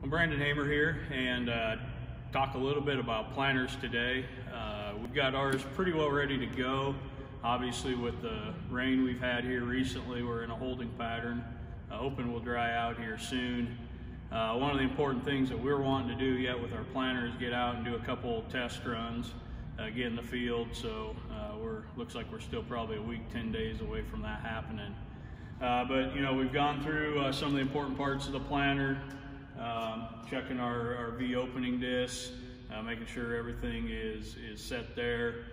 I'm Brandon Hamer here, and talk a little bit about planters today. We've got ours pretty well ready to go. Obviously, with the rain we've had here recently, we're in a holding pattern. Hoping we'll dry out here soon. One of the important things that we're wanting to do yet with our planter is get out and do a couple test runs, get in the field. So looks like we're still probably a week, 10 days away from that happening. But you know, we've gone through some of the important parts of the planter, checking our V opening discs, making sure everything is set there,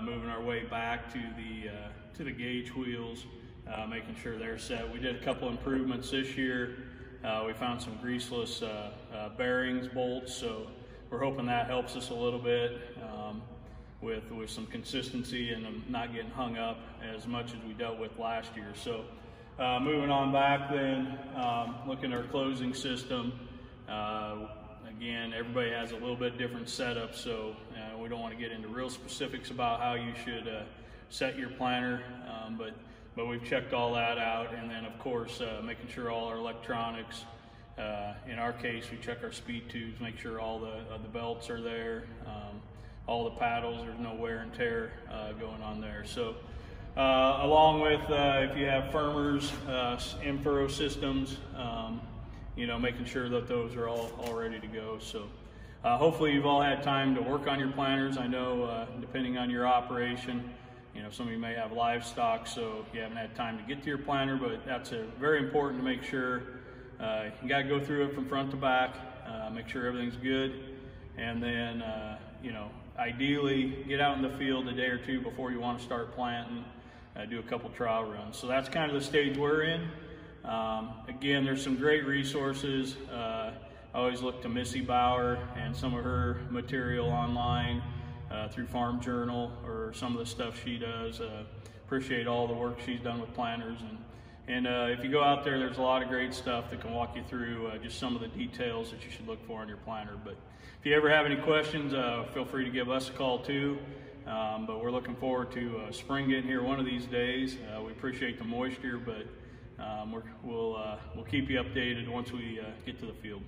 moving our way back to the gauge wheels, making sure they're set. We did a couple improvements this year. We found some greaseless bearings, bolts, so we're hoping that helps us a little bit with some consistency and them not getting hung up as much as we dealt with last year. So moving on back then, looking at our closing system. Again, everybody has a little bit different setup, so we don't want to get into real specifics about how you should set your planter, but we've checked all that out. And then of course, making sure all our electronics, in our case, we check our speed tubes, make sure all the belts are there, all the paddles, there's no wear and tear going on there. So along with if you have firmers, in-furrow systems, you know, making sure that those are all ready to go. So hopefully you've all had time to work on your planters. I know depending on your operation, you know, some of you may have livestock, so you haven't had time to get to your planter, but that's very important to make sure. You got to go through it from front to back, make sure everything's good, and then you know, ideally get out in the field a day or two before you want to start planting, do a couple trial runs. So that's kind of the stage we're in. Again, there's some great resources. I always look to Missy Bauer and some of her material online through Farm Journal or some of the stuff she does. Appreciate all the work she's done with planters, and if you go out there, there's a lot of great stuff that can walk you through just some of the details that you should look for on your planter. But if you ever have any questions, feel free to give us a call too. But we're looking forward to spring getting here one of these days. We appreciate the moisture, but we'll keep you updated once we get to the field.